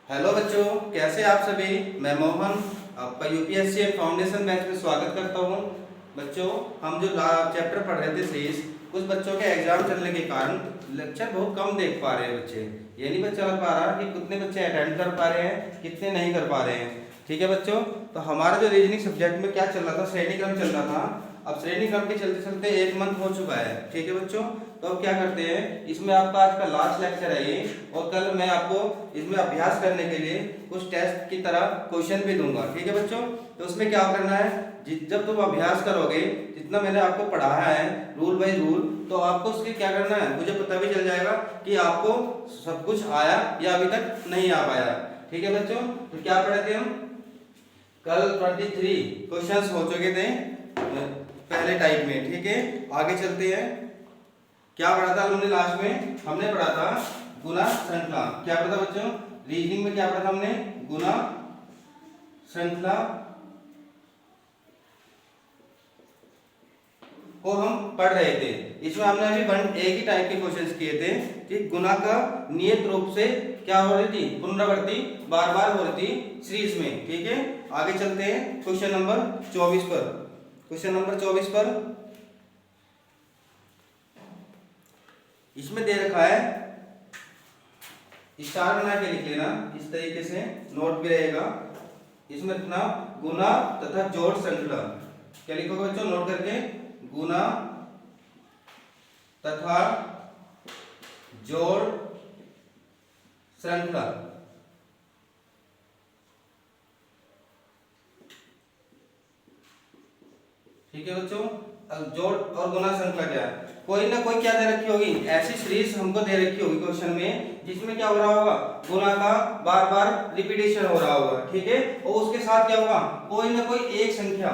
Hello बच्चों, कैसे आप सभी। मैं मोहन आपका यूपीएससी एंड फाउंडेशन बैच में स्वागत करता हूं। बच्चों, हम जो चैप्टर पढ़ रहे थे सीरीज, कुछ बच्चों के एग्जाम चलने के कारण लेक्चर बहुत कम देख पा रहे हैं बच्चे। ये नहीं पता चल पा रहा कि कितने बच्चे अटेंड कर पा रहे हैं, कितने नहीं कर पा रहे हैं। ठीक है बच्चों, तो हमारा जो रीजनिंग सब्जेक्ट में क्या चल रहा था, श्रेणी क्रम चल रहा था। अब श्रेणी क्रम के चलते चलते 1 मंथ हो चुका है। ठीक है बच्चों, तो अब क्या करते हैं, इसमें आपका आज का लास्ट लेक्चर है ये, और कल मैं आपको इसमें अभ्यास करने के लिए कुछ टेस्ट की तरह क्वेश्चन भी दूंगा। ठीक है बच्चों, तो उसमें क्या करना है, जब तुम अभ्यास करोगे, जितना मैंने आपको पढ़ाया है रूल बाय रूल, तो आपको उसके क्या करना है, मुझे पता भी चल जाएगा कि आपको सब कुछ आया या अभी तक नहीं आ पाया। ठीक है बच्चों, तो क्या पढ़े थे हम कल 23 क्वेश्चंस हो चुके थे पहले टाइप में। ठीक है, आगे चलते हैं। क्या पढ़ा था हमने लास्ट में, हमने पढ़ा था गुना श्रृंखला। क्या पढ़ा था बच्चों, रीजनिंग में क्या पढ़ा था हमने, गुना श्रृंखला को हम पढ़ रहे थे। इसमें हमने अभी एक ही टाइप के क्वेश्चंस किए थे कि गुना का नियत रूप से क्या हो रही थी, पुनरावृत्ति बार बार हो रही थी सीरीज में। ठीक है, आगे चलते हैं क्वेश्चन नंबर 24 पर। क्वेश्चन नंबर 24 पर इसमें दे रखा है, स्टार बना के लिख लेना, इस तरीके से नोट भी रहेगा। इसमें इतना गुना तथा जोड़ श्रृंखला, क्या लिखोगे बच्चों, नोट करके, गुना तथा जोड़ श्रृंखला। ठीक है बच्चों, अब जोड़ और गुना श्रृंखला क्या है, कोई ना कोई क्या दे रखी होगी, ऐसी सीरीज हमको दे रखी होगी क्वेश्चन में, जिसमें क्या हो रहा होगा, गुना का बार बार रिपीटेशन हो रहा होगा। ठीक है, और उसके साथ क्या होगा, कोई ना कोई एक संख्या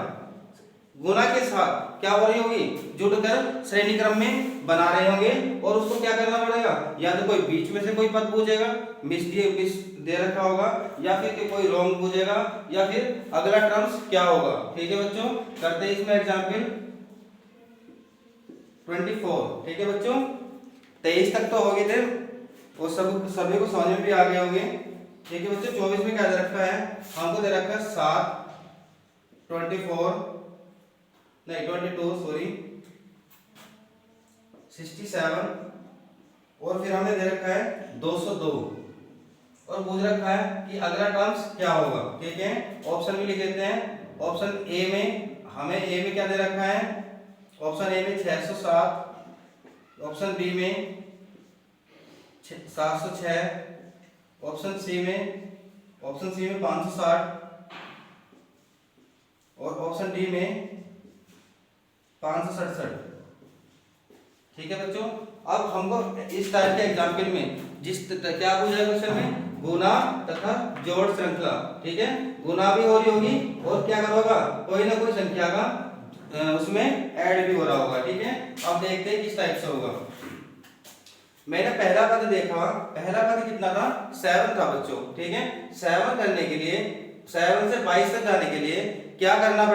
गुना के साथ क्या हो रही होगी, जुड़कर श्रेणी क्रम में बना रहे होंगे, और उसको क्या करना पड़ेगा, या तो कोई बीच में से कोई पद पूछेगा, मिस दे रखा होगा, या फिर कोई रॉन्ग पूछेगा, या फिर अगला टर्म्स क्या होगा। ठीक है बच्चों, करते हैं इसमें एग्जाम्पल 24। ठीक है बच्चों, 23 तक तो हो गए थे और सभी को समझ में भी आ गए होंगे। ठीक है बच्चों, 24 में क्या दे रखा है, हमको दे रखा है 7, 24 नहीं 22 सॉरी 67, और फिर हमने दे रखा है 202, और पूछ रखा है कि अगला टर्म्स क्या होगा। ठीक है, ऑप्शन भी लिख लेते हैं। ऑप्शन ए में हमें क्या दे रखा है, ऑप्शन ए में 607, ऑप्शन बी में 706, ऑप्शन सी में 560, और ऑप्शन डी में 567। ठीक है बच्चों, अब हमको इस टाइप के एग्जाम्पल में क्या पूछा है क्वेश्चन में, गुना तथा जोड़ श्रृंखला। ठीक है, गुना भी हो रही होगी, और क्या होगा, कोई ना कोई संख्या का उसमें ऐड भी हो रहा होगा। ठीक है, अब देखते हैं किस टाइप से होगा। मैंने पहला पद देखा, पहला पद कितना था, 7 था बच्चों। ठीक है, 7 करने के लिए, 7 से 22 तक जाने के लिए क्या करना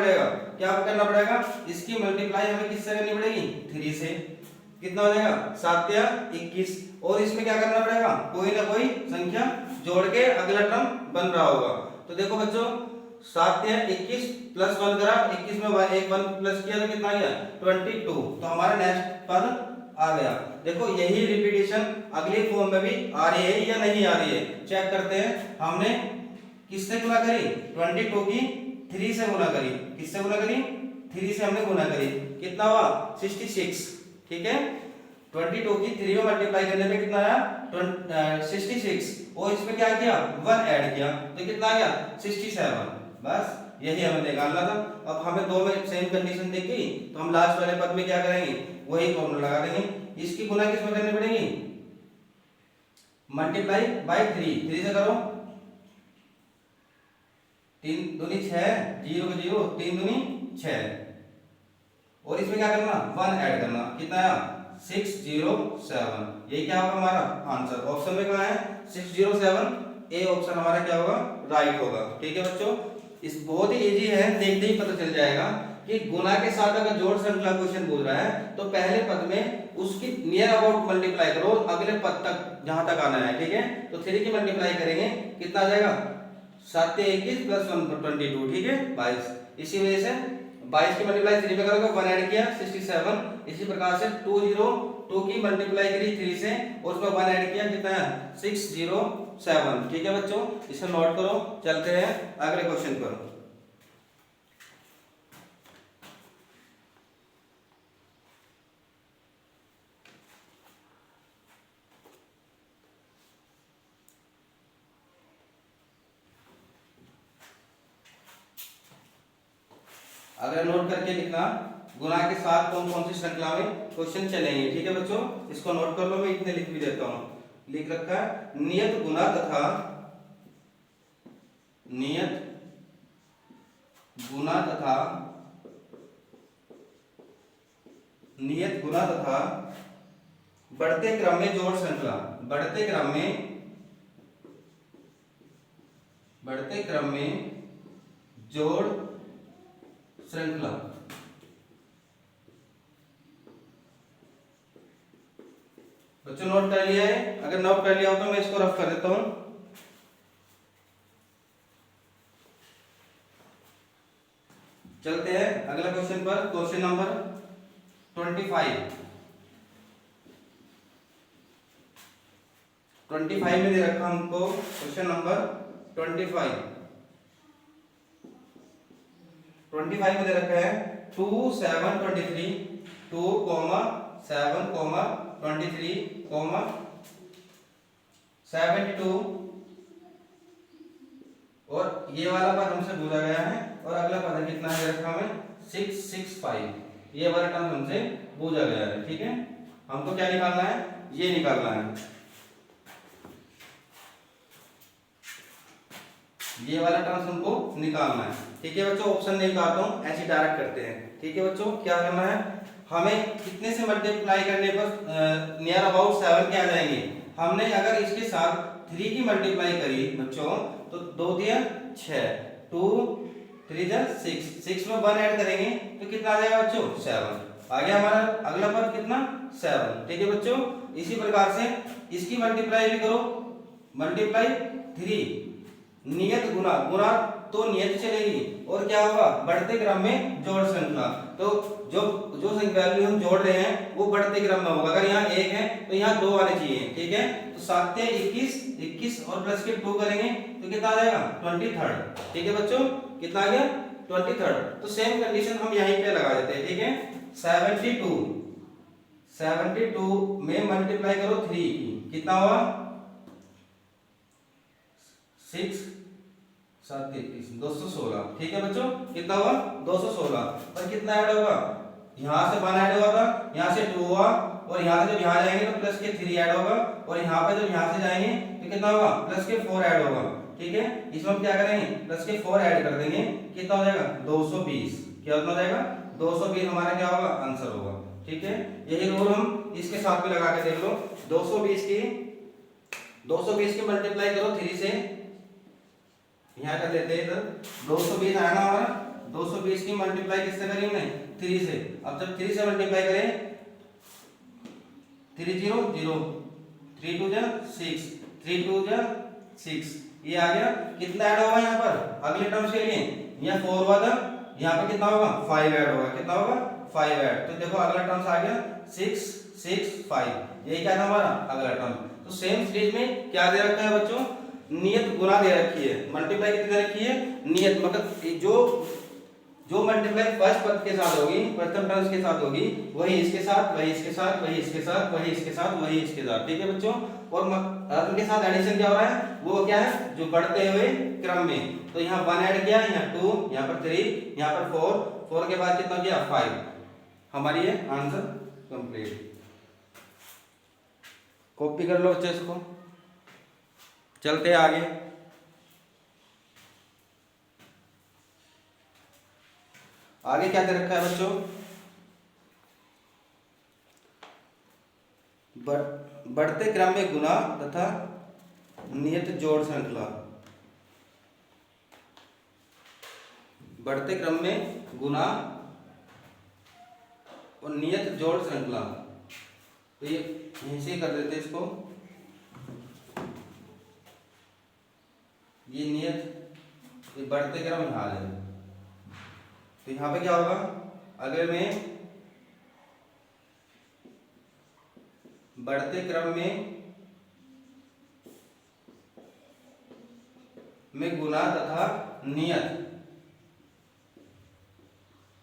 पड़ेगा, इसकी मल्टीप्लाई हमें किससे करनी पड़ेगी, 3 से। कितना हो जाएगा, 7 या 21, और इसमें क्या करना पड़ेगा, कोई ना कोई संख्या जोड़ के अगला टर्म बन रहा होगा। तो देखो बच्चों, 7 या 21 प्लस 1 करा, 21 में 1 प्लस किया तो कितना आ गया, 22। तो हमारा नेक्स्ट पद आ गया। देखो, यही रिपीटेशन अगली फॉर्म में भी आ रही है या नहीं आ रही है, चेक करते हैं। हमने किससे गुना करी, 22 की 3 से गुना करी, किससे गुना करी, 3 से हमने गुना करी, कितना हुआ, 66। ठीक है, 22 की 3 में मल्टीप्लाई करने पे कितना आया, 66, और इसमें क्या किया, 1 ऐड किया, तो कितना आ गया, 67। बस यही हमें निकालना था। अब हमें दो में सेम कंडीशन देखी, तो हम लास्ट वाले पद में क्या करेंगे, वही फॉर्मूला लगा देंगे। इसकी गुना किसमें करनी पड़ेगी, मल्टीप्लाई बाय 3 से करो, 3 दूनी 6, 0 को 0, 3 दूनी 6, और इसमें क्या करना, 1 ऐड करना, कितना आया, 607। ये क्या होगा हमारा आंसर, ऑप्शन में कहा है 607, ए ऑप्शन हमारा क्या होगा, राइट होगा। ठीक है बच्चों, इस बहुत ही इजी है, देखते ही पता चल जाएगा कि गुना के साथ अगर जोड़ श्रृंखला क्वेश्चन बोल रहा है तो पहले पद में उसकी नियर अबाउट मल्टीप्लाई करो अगले पद तक जहां तक आना है, ठीक है। तो 3 की मल्टीप्लाई करेंगे कितना आ जाएगा 7 21 प्लस 1 22, ठीक है 22। इसी वजह से 22 की मल्टीप्लाई 3 पे करोगे 1 ऐड किया 67। इसी प्रकार से 202 की मल्टीप्लाई करी 3 से और उसमें 1 ऐड किया कितना है 607, ठीक है बच्चों। इसे नोट करो, चलते हैं अगले क्वेश्चन पर। अगर नोट करके लिखना गुना के साथ कौन कौन सी श्रृंखला में क्वेश्चन चलेंगे, ठीक है बच्चों। इसको नोट कर लो, मैं इतने लिख भी देता हूं। लिख रखा है नियत गुना तथा नियत गुना तथा नियत गुना तथा बढ़ते क्रम में जोड़ श्रृंखला। बढ़ते क्रम में जोड़ श्रृंखला। बच्चों नोट कर लिया है? अगर नोट कर लिया हो तो मैं इसको रफ कर देता हूं। चलते हैं अगला क्वेश्चन पर। क्वेश्चन नंबर 25 में दे रखा हमको क्वेश्चन नंबर 25 में दे रखा है 2 7 23 2 7 23 72 और ये वाला पद हमसे पूछा गया है और अगला पद कितना है रखा हमें 665। ये वाला टर्म हमसे पूछा गया है, ठीक है। हमको क्या निकालना है, ये निकालना है, ये वाला टर्म हमको निकालना है, ठीक है बच्चों। ऑप्शन नहीं निकालता हूं, ऐसे डायरेक्ट करते हैं, ठीक है बच्चों। क्या करना है, हमें कितने से मल्टीप्लाई करने पर नियर अबाउट 7 के आ जाएंगे। हमने अगर इसके साथ 3 की मल्टीप्लाई करी बच्चों तो 2 दिया 6 2 3 जा 6 में 1 ऐड करेंगे तो कितना आ जाएगा बच्चों 7। आ गया हमारा अगला पद कितना 7, ठीक है बच्चों। इसी प्रकार से इसकी मल्टीप्लाई भी करो, मल्टीप्लाई 3 नियत गुना, गुना तो नियत चलेगी और क्या होगा बढ़ते क्रम में जोड़ श्रृंखला। तो जो वैल्यू हम जोड़ रहे हैं वो बढ़ते क्रम में होगा। अगर यहाँ 1 है तो यहाँ 2 आने चाहिए, ठीक है। तो 7 21 और प्लस के 2 करेंगे तो कितना आ जाएगा 23, ठीक है बच्चों। कितना आ गया 23। तो सेम कंडीशन हम यहीं पे लगा देते हैं, ठीक है। 72 में मल्टीप्लाई करो 3 कितना हुआ 6 7 23 216, ठीक है बच्चों। कितना हुआ 216 और कितना ऐड होगा, यहाँ से 1 ऐड हुआ था, यहाँ से 2 हुआ और यहाँ से जब यहाँ जाएंगे तो प्लस के 3 ऐड होगा और यहाँ पे जब यहाँ से जाएंगे तो कितना होगा प्लस के 4 ऐड होगा, ठीक है। इसमें हम क्या करेंगे प्लस के 4 ऐड कर देंगे, कितना हो जाएगा 220। क्या हो जाएगा 220 हमारा क्या होगा आंसर होगा, ठीक है। यही रूल हम इसके साथ भी लगा के देख लो। 220 की मल्टीप्लाई करो 3 से, यहाँ कर लेते हैं इधर 220 आया ना हमारा। 220 की मल्टीप्लाई किससे करी हमने 3 से। अब जब 3 से मल्टीप्लाई करें 3 0 0 3 2 जा 6 3 2 जा 6, ये आ गया। कितना ऐड होगा यहाँ पर अगले टर्म्स के लिए, यहाँ 4 हुआ था, यहाँ पे कितना होगा 5 ऐड होगा। कितना होगा 5 ऐड। तो देखो अगला टर्म्स आ गया 6 6 5, यही क्या था हमारा अगला टर्म। तो सेम सीरीज में क्या दे रखा है बच्चों नियत गुना दे रखी है, मल्टीप्लाई कितनी दे रखी है नियत, मतलब जो मल्टीप्लाई फर्स्ट पद के साथ होगी, प्रथम टर्म्स के साथ होगी, वही इसके साथ, वही इसके साथ, वही इसके साथ, वही इसके साथ, वही इसके साथ, ठीक है बच्चों। और उनके साथ एडिशन क्या हो रहा है वो क्या है जो बढ़ते हुए क्रम में। तो यहाँ 1 ऐड किया, यहाँ 2, यहाँ पर 3, यहाँ पर 4 के बाद कितना किया 5। हमारी ये आंसर कंप्लीट। कॉपी कर लो बच्चे इसको, चलते हैं आगे। आगे क्या दे रखा है बच्चों, बढ़ते क्रम में गुना तथा नियत जोड़ श्रृंखला। बढ़ते क्रम में गुना और नियत जोड़ श्रृंखला। तो ये यहीं से कर देते इसको, ये नियत, ये बढ़ते क्रम यहाँ है। तो यहाँ पे क्या होगा, अगर मैं बढ़ते क्रम में गुना तथा नियत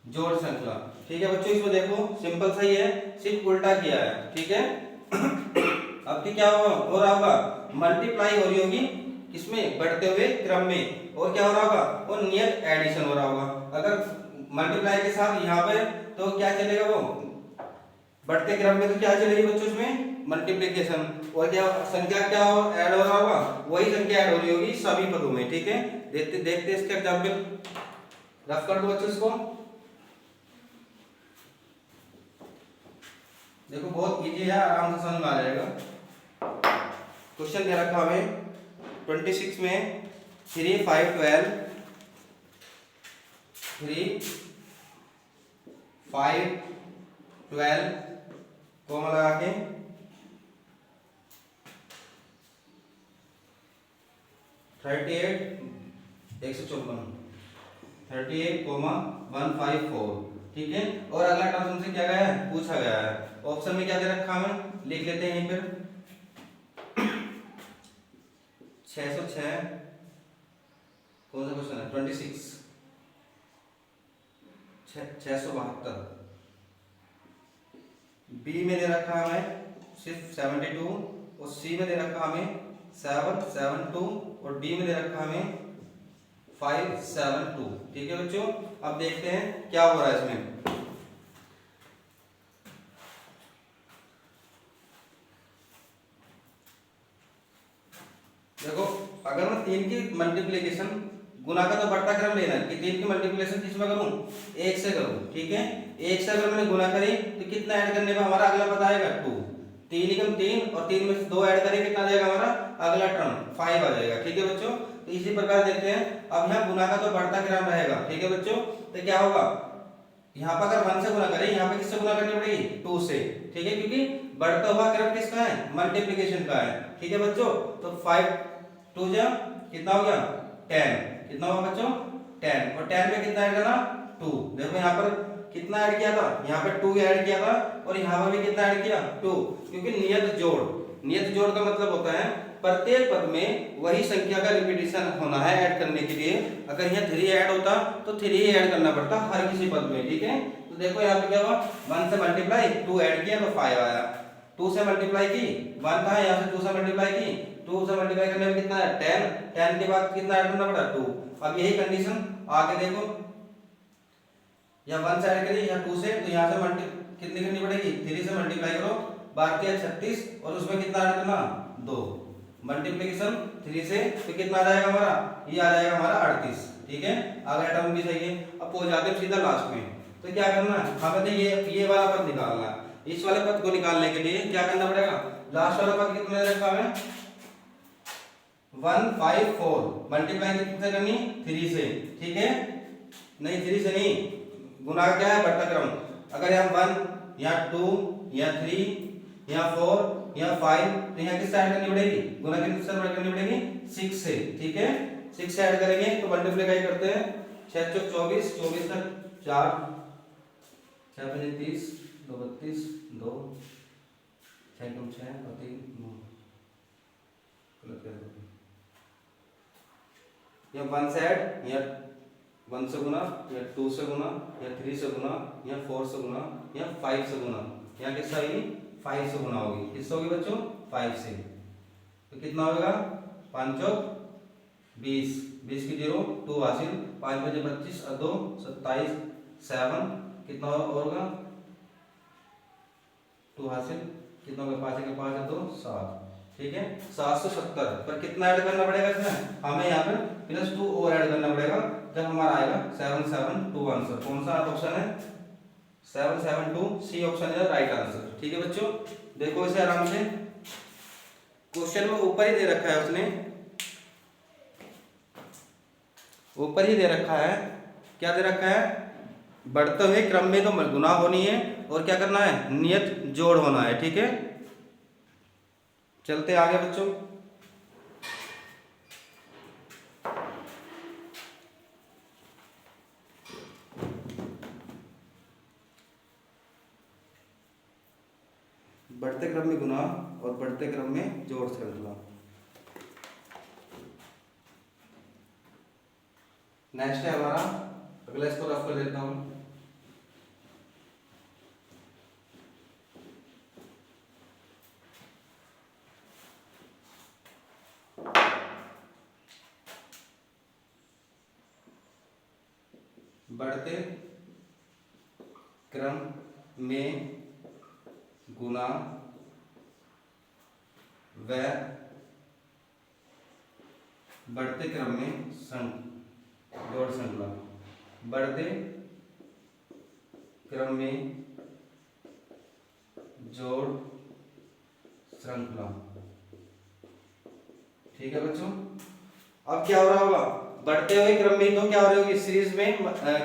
जोड़ श्रृंखला। ठीक है बच्चों, इसमें देखो सिंपल सही है, सिर्फ उल्टा किया है। ठीक है अब की क्या होगा, हो रहा होगा, मल्टीप्लाई हो रही होगी किसमें, बढ़ते हुए क्रम में, और क्या हो रहा होगा, वो नियत एडिशन हो रहा होगा। अगर मल्टीप्लाई के साथ यहाँ पे तो क्या चलेगा, वो बढ़ते क्रम में तो क्या चलेगी बच्चों, इसमें मल्टीप्लिकेशन, और क्या संख्या क्या ऐड हो रहा होगा, वही संख्या ऐड हो रही होगी सभी पदों में। ठीक है, देखते देखते इसका एग्जाम्पल रफ कर दो बच्चों इसको। देखो बहुत इजी है, आराम से समझ में आ जाएगा। क्वेश्चन क्या रखा हमें 26 में 3 5 12 3 5 12 कॉमा लगा के 38 154 38,154। ठीक है, और अगला टर्म हमसे क्या गया है, पूछा गया है। ऑप्शन में क्या दे रखा हमें, लिख लेते हैं यहीं पर 606, कौन सा क्वेश्चन है 26, 672। बी में दे रखा हमें सिर्फ 72, और सी में दे रखा हमें 772, और डी में दे रखा हमें 572। ठीक है बच्चों, अब देखते हैं क्या हो रहा है इसमें। देखो अगर मैं 3 की मल्टीप्लिकेशन, गुना का तो बढ़ता क्रम लेना है कि 3 की मल्टीप्लिकेशन किस में करूं, 1 से करूं। ठीक है, 1 से अगर मैंने गुना करी तो कितना ऐड करने में हमारा अगला पता आएगा 2, 3 एकम 3, और 3 में से 2 ऐड करें कितना जाएगा हमारा अगला टर्म 5 आ जाएगा। ठीक है बच्चों, तो इसी प्रकार देखते हैं। अब यहाँ गुना का तो बढ़ता क्रम रहेगा। ठीक है बच्चों, तो क्या होगा, यहाँ पर अगर 1 से गुना करें, यहाँ पे किससे गुना करनी पड़ेगी, 2 से। ठीक है, क्योंकि बढ़ता हुआ क्रम किसका है, मल्टीप्लिकेशन का है। ठीक है बच्चों, तो 5 2 जा कितना हो गया 10, कितना हुआ बच्चों 10, और 10 में कितना ऐड करना 2। देखो यहाँ पर कितना ऐड किया था, यहाँ पर 2 ऐड किया था, और यहाँ पर भी कितना ऐड किया 2, क्योंकि नियत जोड़, नियत जोड़ का मतलब होता है प्रत्येक पद में वही संख्या का रिपीटिशन होना है ऐड करने के लिए। अगर यहाँ 3 ऐड होता तो 3 ही ऐड करना पड़ता हर किसी पद में। ठीक है, तो देखो यहाँ पे क्या हुआ, 1 से मल्टीप्लाई 2 ऐड किया तो 5 आया, 2 से मल्टीप्लाई की 1 था, यहाँ से 2 से मल्टीप्लाई की, 2 से मल्टीप्लाई करने में कितना है 10, 10 के बाद कितना ऐड करना पड़ा 2। अब यही कंडीशन आगे देखो, यहाँ 1 से ऐड करिए, यहाँ 2 से, तो यहाँ से मल्टी कितनी करनी पड़ेगी 3 से मल्टीप्लाई करो, बाकी है 36, और उसमें कितना ऐड करना 2, मल्टीप्लिकेशन 3 से, तो कितना आ जाएगा हमारा, ये आ जाएगा हमारा 38। ठीक है, अगला टर्म भी सही है। अब पहुंच जाते हैं सीधा लास्ट में, तो क्या करना है हमें, तो ये वाला पद निकालना है। इस वाले पद को निकालने के लिए क्या करना पड़ेगा, लास्ट वाला पद कितना रखा है 154, मल्टीप्लाई कितने करनी 3 से। ठीक है, नहीं 3 से नहीं, गुना क्या है बढ़ता क्रम, अगर यहाँ 1 यहाँ 2 यहाँ 3 यहाँ 4 यहाँ 5, तो यहाँ किससे ऐड करनी पड़ेगी, गुना किससे ऐड करनी पड़ेगी 6 से। ठीक है, 6 से ऐड करेंगे तो मल्टीप्लाई करते हैं, 6 चौक 24, 24 का 4, 6 5 30, 2 32, 2 6 2 6 और 3 9, या 1 से ऐड, या 1 से गुना, या 2 से गुना, या 3 से गुना, या 4 से गुना, या 5 से गुना, यहाँ किससे आएगी 5 से गुना होगी, किससे होगी बच्चों 5 से। तो कितना होगा 5 चौक 20, 20 की 0 2 हासिल, 5 बजे 25 और 2 27, 7 कितना होगा 2 हासिल, कितना होगा 5 का 5 है 2 7। ठीक है, 770 पर कितना ऐड करना पड़ेगा इसमें, हमें यहाँ पर +2 और ऐड करना पड़ेगा, जब हमारा आएगा 772 आंसर। कौन सा ऑप्शन है 772, सी ऑप्शन है राइट आंसर। ठीक है बच्चों, देखो इसे आराम से, क्वेश्चन में ऊपर ही दे रखा है, उसने ऊपर ही दे रखा है, क्या दे रखा है, बढ़ते हुए क्रम में तो गुना होनी है, और क्या करना है, नियत जोड़ होना है। ठीक है, चलते आगे बच्चों। बढ़ते क्रम में गुना और बढ़ते क्रम में जोड़ श्रृंखला। नेक्स्ट है हमारा, अगला इसको रफ कर देता हूं। बढ़ते क्रम में गुना व बढ़ते क्रम में जोड़ श्रृंखला। बढ़ते क्रम में जोड़ श्रृंखला। ठीक है बच्चों, अब क्या हो रहा होगा, बढ़ते हुए क्रम में तो क्या हो रही होगी, सीरीज में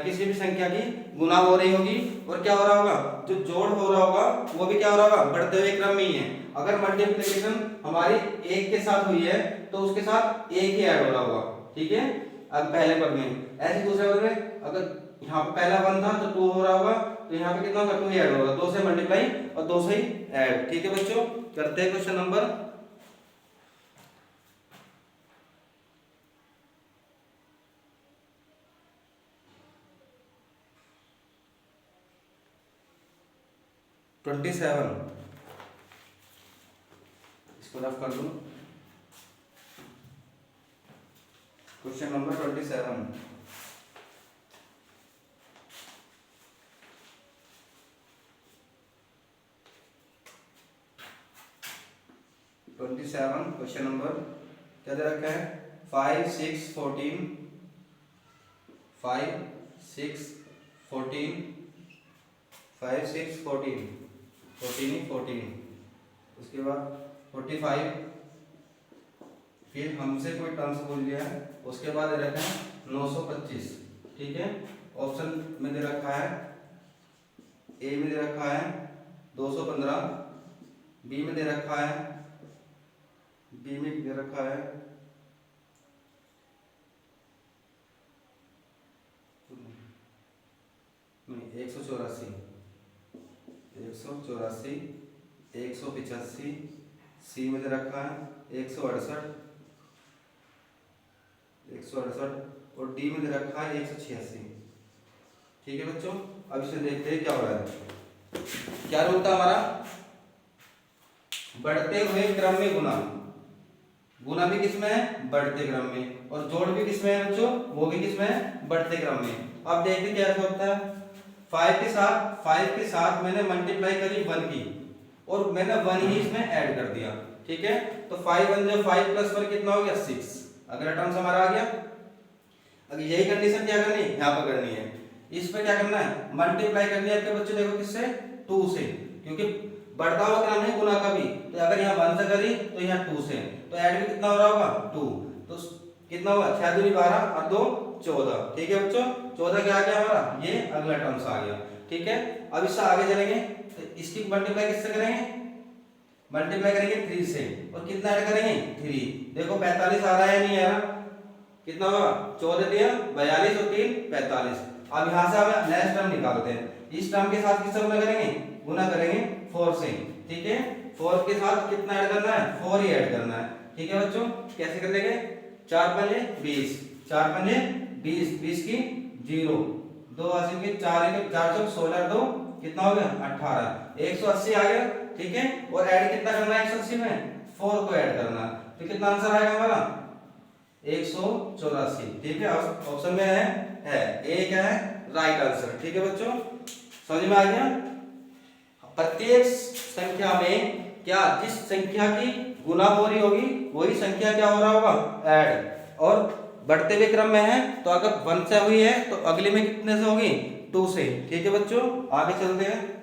किसी भी संख्या की गुना हो रही होगी, और क्या हो रहा होगा, जो जोड़ हो रहा होगा वो भी क्या हो रहा होगा, बढ़ते हुए क्रम में ही है। अगर मल्टीप्लिकेशन हमारी एक के साथ हुई है तो उसके साथ एक ही ऐड हो रहा होगा। ठीक है, अब पहले पद में, ऐसे दूसरे पद में अगर यहाँ पे पहला 1 था तो 2 हो रहा होगा, तो यहाँ पे कितना होगा, 2 ही ऐड होगा, 2 से मल्टीप्लाई और 2 से ही ऐड। ठीक है बच्चों, करते हैं क्वेश्चन नंबर 27। इसको रफ कर दूं, क्वेश्चन नंबर 27। क्वेश्चन नंबर क्या दे रखा है, 5 6 14, 5 6 14, 5 6 14, 14, उसके बाद 45, फिर हमसे कोई टर्म्स बोल लिया है, उसके बाद दे रखा है 925। ठीक है, ऑप्शन में दे रखा है, ए में दे रखा है 215, बी में दे रखा है, बी में दे रखा है 184, 185, सी में दे रखा है 168, और डी में दे रखा है 186। ठीक है बच्चों, अब इसे देखते हैं क्या हो रहा है। क्या रूल था हमारा, बढ़ते हुए क्रम में गुना, गुना भी किसमें है, बढ़ते क्रम में, और जोड़ भी किसमें है बच्चों, वो भी किसमें है, बढ़ते क्रम में। अब देखते क्या होता है, 5 के साथ मैंने मल्टीप्लाई करी 1 की, और मैंने 1 ही इसमें ऐड कर दिया। ठीक है, तो 5 1 जो 5 प्लस 1 कितना हो गया, 6। अगला टर्म्स हमारा आ गया। अब यही कंडीशन क्या करनी है, यहाँ पर करनी है, इस पे क्या करना है, मल्टीप्लाई करनी है आपके बच्चे, देखो किससे, 2 से, क्योंकि बढ़ता हुआ क्रम है गुना का भी, तो अगर यहाँ 1 से करी तो यहाँ 2 से, तो ऐड भी कितना हो रहा होगा, 2, तो कितना हुआ, 6 दूनी 12 और 2 14। ठीक है बच्चों, 14 क्या आ गया हमारा, ये अगला टर्म्स आ गया। ठीक है, अब इससे आगे चलेंगे, तो इसकी मल्टीप्लाई किससे करेंगे, मल्टीप्लाई करेंगे 3 से, और कितना ऐड करेंगे, 3। देखो 45 आ रहा है, नहीं आ रहा, कितना होगा, 14 दिया 42 और 3 45। अब यहाँ से हम नेक्स्ट टर्म निकालते हैं, इस टर्म के साथ किससे गुना करेंगे, गुना करेंगे 4 से। ठीक है, 4 के साथ कितना ऐड करना है, 4 ही ऐड करना है। ठीक है बच्चों, कैसे कर लेंगे, 4 पंजे 20, 4 पंजे 20, 20 की 0, 2 80 के 4 के 4 चौक 16, 2 कितना हो गया 18, 180 आ गया। ठीक है, और ऐड कितना करना है 180 में, 4 को ऐड करना है, तो कितना आंसर आएगा हमारा 184। ठीक है, ऑप्शन में है ए क्या है, राइट आंसर। ठीक है बच्चों, समझ में आ गया। प्रत्येक संख्या में क्या, जिस संख्या की गुना हो रही होगी वही संख्या क्या हो रहा होगा, ऐड, और बढ़ते हुए क्रम में है तो अगर 1 से हुई है तो अगले में कितने से होगी, 2 से। ठीक है बच्चों, आगे चलते हैं।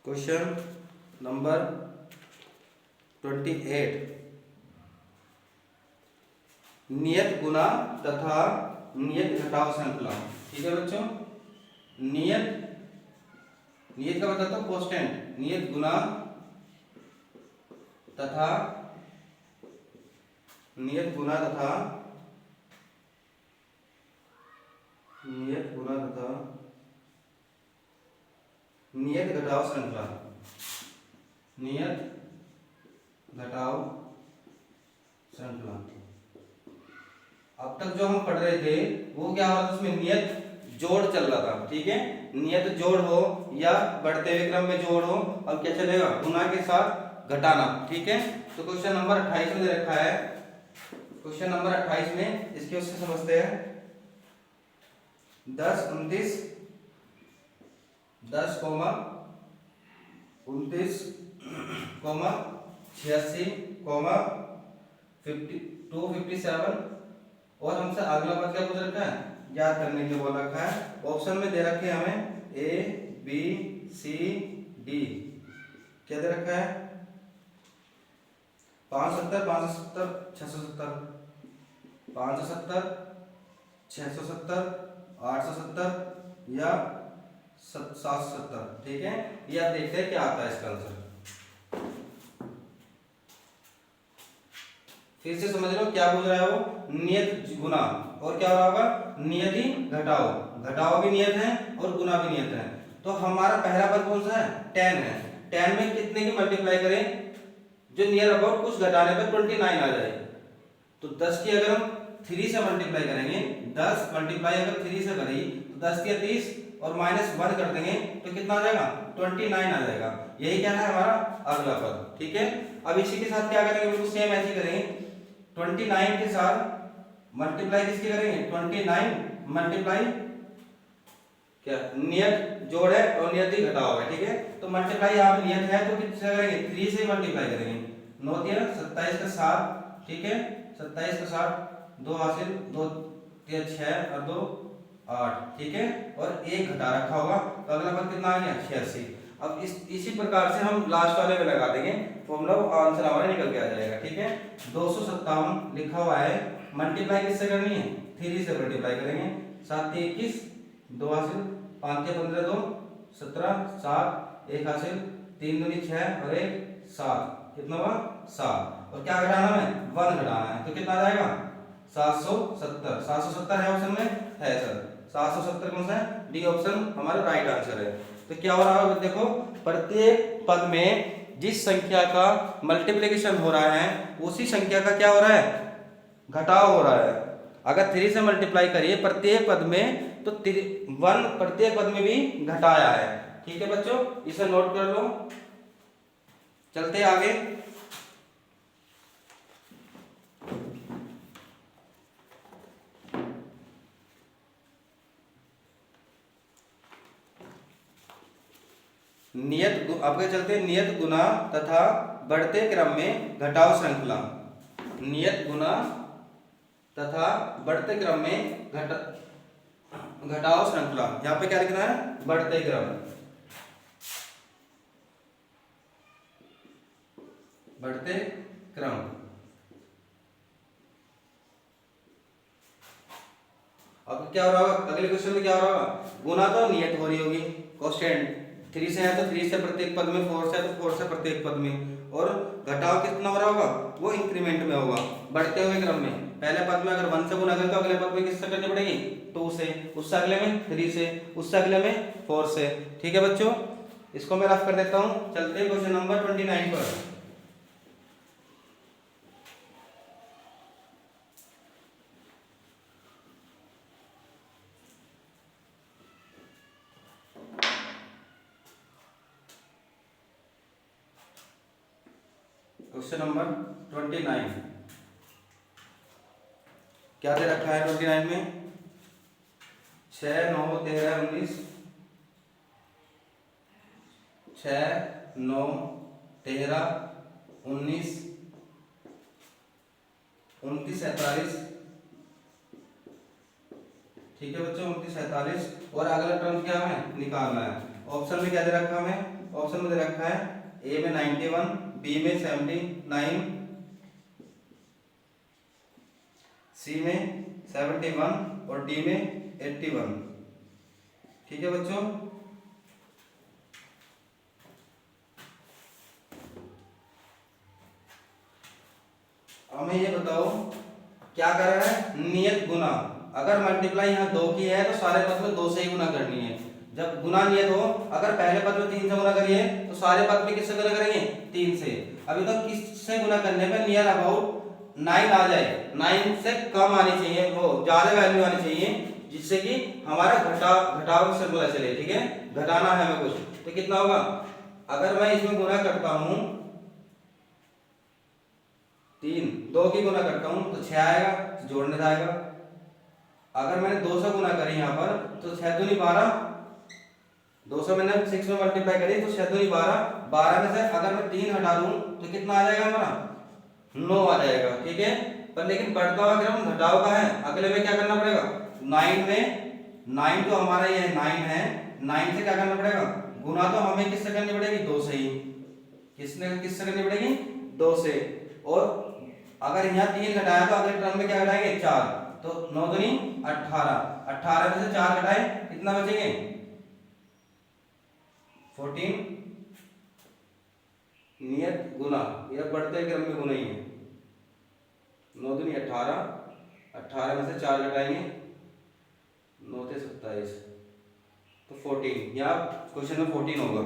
क्वेश्चन नंबर 28, नियत गुना तथा नियत घटाव श्रृंखला। ठीक है बच्चों, नियत का बताता हूँ कांस्टेंट, नियत गुना तथा नियत घटाव श्रृंखला, नियत घटाव श्रृंखला। अब तक जो हम पढ़ रहे थे वो क्या हो रहा था, उसमें नियत जोड़ चल रहा था। ठीक है, नियत जोड़ हो या बढ़ते हुए क्रम में जोड़ हो, अब क्या चलेगा, गुना के साथ घटाना। ठीक है, तो क्वेश्चन नंबर 28 में दे रखा है। क्वेश्चन नंबर 28 में इसके उससे समझते हैं। 10 29 10, 29, 86, 52, 57 और हमसे अगला पद क्या पूछ रखा है, याद करने के लिए बोल रखा है। ऑप्शन में दे रखे हैं हमें ए बी सी डी, क्या दे रखा है 570, 570, 670, 570, 670, 870 या 770। ठीक है, ये आप देखते हैं क्या आता है इसका आंसर। फिर से समझ लो क्या पूछ रहा है वो, नियत गुना और क्या हो रहा होगा, नियत ही घटाओ। घटाओ भी नियत है और गुना भी नियत है। तो हमारा पहला पद कौन सा है, 10 है। 10 में कितने की मल्टीप्लाई करें, जो नियर अबाउट कुछ घटाने पर 29 आ जाए। तो 10 की अगर हम 3 से मल्टीप्लाई करेंगे, 10 मल्टीप्लाई अगर 3 से करी तो 10 के 30 और -1 कर देंगे तो कितना आ जाएगा, 29 आ जाएगा। यही क्या है हमारा अगला पद। ठीक है, अब इसी के साथ क्या करेंगे, बिल्कुल सेम ऐसे करेंगे। 29 के साथ मल्टीप्लाई किसकी करेंगे, 29 मल्टीप्लाई क्या, नियत जोड़ है और नियत ही घटाव है। ठीक है, तो मल्टीप्लाई यहाँ पे नियत है तो किससे करेंगे, 3 से मल्टीप्लाई करेंगे। 9 3 27 का 7। ठीक है, 27 का 7, 2 हासिल, 2 3 6 और 2 8। ठीक है, और 1 घटा रखा होगा तो अगला पद कितना आ गया, 86। अब इसी प्रकार से हम लास्ट वाले में लगा देंगे फॉर्मूला, आंसर हमारा निकल के आ जाएगा। ठीक है, 257 लिखा हुआ है, मल्टीप्लाई किससे करनी है, 3 से मल्टीप्लाई करेंगे। 7 3 21, 2 हासिल, 5 3 15 2 17, 7 1 हासिल, 3 दूनी 6 और 1 7, कितना हुआ 7। और क्या घटाना है, 1 घटाना है, तो कितना आ जाएगा 770। 770 है ऑप्शन में, है सर 770 कौन सा है, डी ऑप्शन हमारा राइट आंसर है। तो क्या हो रहा है, देखो प्रत्येक पद में जिस संख्या का मल्टीप्लिकेशन हो रहा है उसी संख्या का क्या हो रहा है, घटाव हो रहा है। अगर 3 से मल्टीप्लाई करिए प्रत्येक पद में तो 1 प्रत्येक पद में भी घटाया है। ठीक है बच्चों, इसे नोट कर लो। चलते आगे, नियत आपके चलते नियत गुना तथा बढ़ते क्रम में घटाव श्रृंखला। नियत गुना तथा बढ़ते क्रम में घटाव श्रृंखला। यहाँ पे क्या लिखना है, बढ़ते क्रम, बढ़ते क्रम। अब क्या हो रहा होगा, अगले क्वेश्चन में क्या हो रहा होगा, गुना तो नियत हो रही होगी, कांस्टेंट 3 से है तो 3 से प्रत्येक पद में, 4 से है तो 4 से प्रत्येक पद में, और घटाव कितना हो रहा होगा, वो इंक्रीमेंट में होगा, बढ़ते हुए क्रम में। पहले पद में अगर 1 से गुना करें तो अगले पद में किससे करनी पड़ेगी, 2 से, उससे अगले में 3 से, उससे अगले में 4 से। ठीक है बच्चों, इसको मैं रफ कर देता हूँ। चलते हैं क्वेश्चन नंबर 29 पर। क्वेश्चन नंबर 29 क्या दे रखा है 29 में, 6 9 13 19, 6 9 13 19 29 47। ठीक है बच्चों, 29 47 और अगला टर्म क्या हमें निकालना है। ऑप्शन में क्या दे रखा हमें, ऑप्शन में दे रखा है ए में 91, बी में 79, सी में 71 और डी में 81। ठीक है बच्चों, हमें ये बताओ क्या कर रहा है, नियत गुना। अगर मल्टीप्लाई यहाँ 2 की है तो सारे पद में 2 से ही गुना करनी है। जब गुना नियत हो, अगर पहले पद में 3 से गुना करिए तो सारे पद में किससे गुना करेंगे, 3 से। अभी तो किससे गुना करने पे नियर अबाउट 9 आ जाए, 9 से कम आनी चाहिए, वो ज्यादा वैल्यू आनी चाहिए, जिससे कि हमारा घटाव से पता चले। ठीक है, घटाना है हमें कुछ, तो कितना होगा, अगर मैं इसमें गुना करता हूं 3, 2 की गुना करता हूं तो 6 आएगा, तो जोड़ने जाएगा। अगर मैंने 2 से गुना करी यहाँ पर तो 6 दूनी 12, 200 मैंने 6 में मल्टीप्लाई करी तो 6 दूनी 12, 12 में से अगर मैं 3 हटा दूं तो कितना आ जाएगा हमारा, 9 आ जाएगा। ठीक है, पर लेकिन बढ़ता हुआ क्रम घटाव का है, अगले में क्या करना पड़ेगा, 9 में 9 तो हमारा ये 9 है, 9 से क्या करना पड़ेगा, गुना तो हमें किससे करनी पड़ेगी, 2 से ही। किससे करनी पड़ेगी, 2 से। और अगर यहाँ 3 घटाया तो अगले टर्म में क्या घटाएंगे, 4, तो 9 दूनी 18, 18 में से 4 घटाए कितना बचेंगे, 14। नियत गुना, यह बढ़ते क्रम में गुना ही है। 9 दूनी 18, 18 में से 4 घटाएंगे 9 से 27, तो 14, या क्वेश्चन में 14 होगा।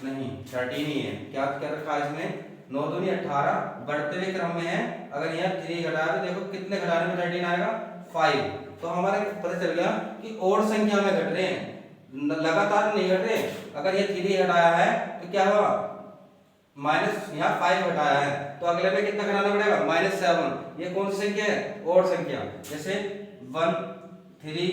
नहीं, 13 ही है। क्या क्या रखा है इसमें, 9 दूनी 18, बढ़ते हुए क्रम में है। अगर यहाँ 3 घटाया तो देखो कितने घटाने में 13 आएगा, 5। तो हमारे पता चल गया कि और संख्या में घट रहे हैं, लगातार नहीं घट रहे। अगर ये 3 घटाया है तो क्या हुआ, माइनस, यहाँ 5 घटाया है तो अगले में कितना घटाना पड़ेगा, -7। ये कौन सी संख्या है, और संख्या, जैसे 1, 3,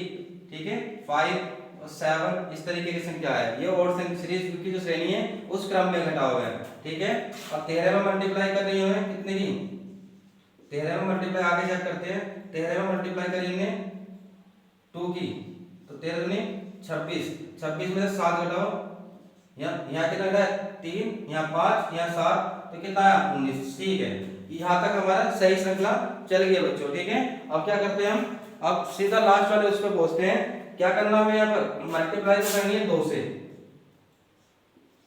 ठीक है, 5 और 7, इस तरीके की संख्या है। ये और सीरीज की जो श्रेणी है उस क्रम में घटा हुआ है। ठीक है, अब 13 में मल्टीप्लाई कर रही है कितने की, 13 में मल्टीप्लाई आगे चेक करते हैं। 13 में मल्टीप्लाई करेंगे 2 की, तो 13 दूनी 26, 26 में से 7 घटाओ, यहाँ कितना घटा है, 3, यहाँ 5, यहाँ 7, तो कितना आया, 19। ठीक है, यहाँ तक हमारा सही श्रृंखला चल गई बच्चों। ठीक है, अब क्या करते हैं हम, अब सीधा लास्ट वाले उस पर पहुंचते हैं। क्या करना है यहाँ पर, मल्टीप्लाई तो करनी है 2 से,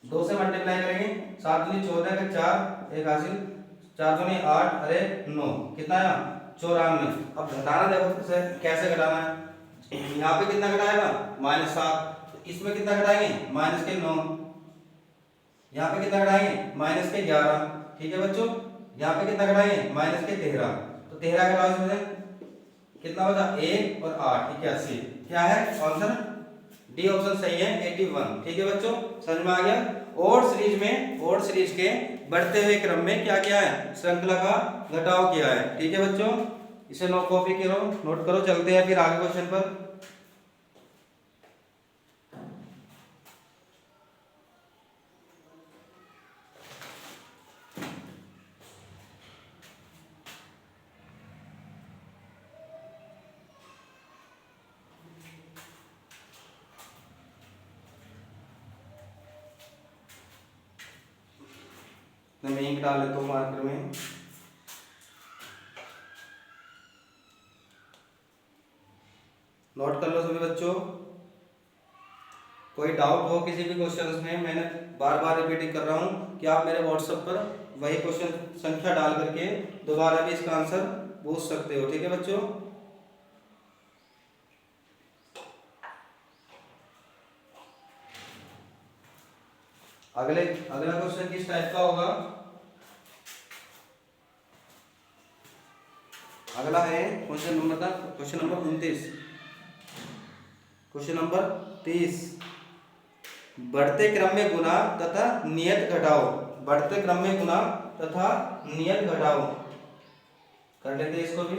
2 से मल्टीप्लाई करेंगे, 7 दूनी 14 का 4, एक हासिल, 4 दूनी 8, अरे 9, कितना आया, 94। अब घटाना देखो कैसे घटाना है, यहाँ पे कितना घटाएगा, -7, तो इसमें कितना घटाएंगे, -9, यहाँ पे कितना घटाएंगे, -11। ठीक है बच्चों, यहाँ पे कितना घटाएंगे, -13, तो 13 घटाओ इसमें से कितना बचा, 1 और 8, 81। क्या है आंसर, डी ऑप्शन सही है, 81। ठीक है बच्चों, समझ में आ गया। और सीरीज में, और सीरीज के बढ़ते हुए क्रम में क्या किया है, श्रृंखला का घटाव किया है। ठीक है बच्चों, इसे नोट कॉपी करो, नोट करो, चलते हैं फिर आगे क्वेश्चन पर। मैं इंक डाल लेता हूँ मार्कर में। नोट कर लो सभी बच्चों। कोई डाउट हो किसी भी क्वेश्चन में, मैंने बार बार रिपीटिंग कर रहा हूँ कि आप मेरे व्हाट्सएप पर वही क्वेश्चन संख्या डाल करके दोबारा भी इसका आंसर पूछ सकते हो। ठीक है बच्चों, अगला क्वेश्चन किस टाइप का होगा, अगला है क्वेश्चन नंबर 29, क्वेश्चन नंबर 30। बढ़ते क्रम में गुना तथा नियत घटाओ, बढ़ते क्रम में गुना तथा नियत घटाओ, कर लेते हैं इसको भी।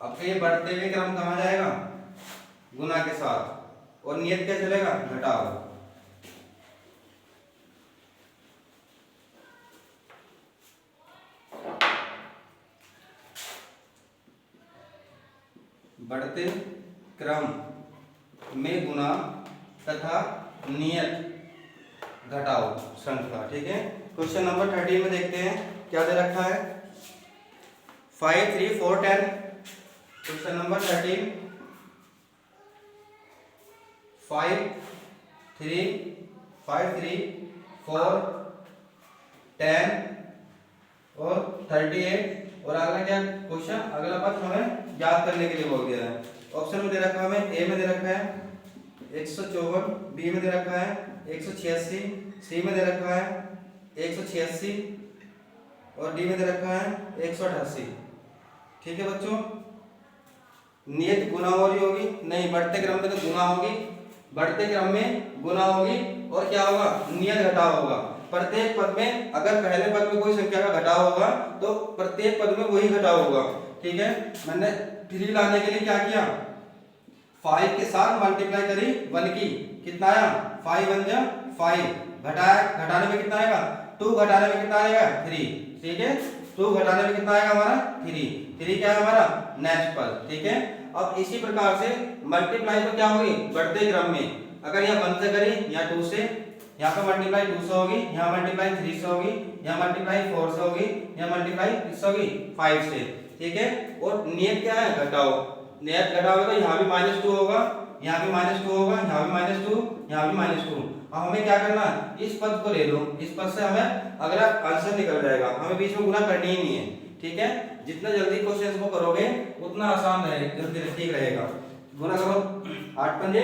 अब ये बढ़ते हुए क्रम कहाँ जाएगा, गुना के साथ, और नियत क्या चलेगा, घटाओ। बढ़ते क्रम में गुना तथा नियत घटाओ श्रृंखला। ठीक है, क्वेश्चन नंबर 13 में देखते हैं क्या दे रखा है। 5 3 4 10। क्वेश्चन नंबर 13, 5 3 4 10 और 38। और अगला क्या क्वेश्चन, अगला पद हमें याद करने के लिए बोल दिया है। ऑप्शन में दे रखा है हमें, ए में दे रखा है 154, बी में दे रखा है 186, सी में दे रखा है 186 और डी में दे रखा है 188। ठीक है बच्चों, नियत गुना हो रही होगी, नहीं बढ़ते क्रम में तो गुना होगी, बढ़ते क्रम में गुना होगी और क्या होगा, नियत घटाव होगा। प्रत्येक पद में अगर पहले पद में कोई संख्या का घटाव होगा तो प्रत्येक पद में वही घटाव होगा। ठीक है, मैंने 3 लाने के लिए क्या किया, 5 के साथ मल्टीप्लाई करी 1 की, कितना आया 5 1 जा 5, घटाया, घटाने में कितना आएगा 2, घटाने में कितना आएगा 3। ठीक है, 2 घटाने में कितना आएगा हमारा 3, 3 क्या है हमारा नेक्स्ट पद। ठीक है, अब इसी प्रकार से मल्टीप्लाई तो क्या होगी, बढ़ते क्रम में, अगर यहाँ 1 से करी या 2 से, यहाँ पे मल्टीप्लाई 2 से होगी, यहाँ मल्टीप्लाई 3 से होगी, यहाँ मल्टीप्लाई 4 से होगी, यहाँ मल्टीप्लाई किससे होगी 5 से। ठीक है, और नियत क्या है, घटाओ। नियत घटाओ तो यहाँ भी -2 होगा, यहाँ भी -2 होगा, यहाँ भी -2, यहाँ भी -2। अब हमें क्या करना, इस पद को ले लो, इस पद से हमें अगला आंसर निकल जाएगा, हमें बीच में गुना करनी ही नहीं है। ठीक है, जितना जल्दी क्वेश्चन को करोगे उतना आसान रहेगा, जल्दी ठीक रहेगा। गुना करो 8 पंजे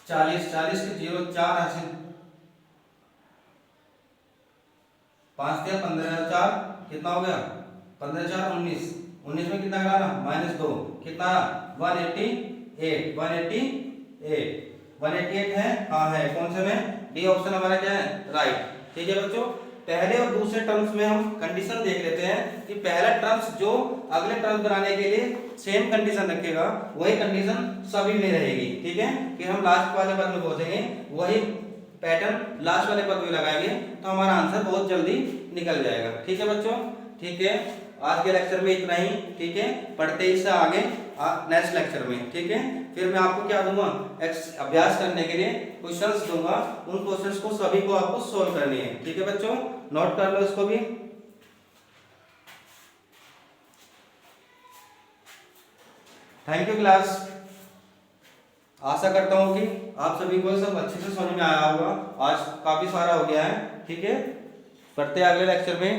40, 40 के 0 4 ऐसे 5 दिया 15 4 कितना हो गया 15 4 19, 19 में कितना कराना -2, कितना 188, 188 है, हाँ है, कौन से में, डी ऑप्शन हमारा क्या है राइट। ठीक है बच्चों, पहले और दूसरे टर्म्स में हम कंडीशन देख लेते हैं कि पहला टर्म्स जो अगले टर्म बनाने के लिए सेम कंडीशन रखेगा वही कंडीशन सभी में रहेगी। ठीक है, फिर हम लास्ट वाले पद में पहुंचेंगे, वही पैटर्न लास्ट वाले पद में लगाएंगे तो हमारा आंसर बहुत जल्दी निकल जाएगा। ठीक है बच्चों, ठीक है, आज के लेक्चर में इतना ही। ठीक है, पढ़ते ही से आगे नेक्स्ट लेक्चर में। ठीक है, फिर मैं आपको क्या दूंगा, अभ्यास करने के लिए क्वेश्चंस दूंगा, उन क्वेश्चंस को सभी को आपको सोल्व करनी है। ठीक है बच्चों, नोट कर लो इसको भी। थैंक यू क्लास, आशा करता हूँ कि आप सभी को सब अच्छे से समझ में आया होगा। आज काफी सारा हो गया है। ठीक है, पढ़ते हैं अगले लेक्चर में।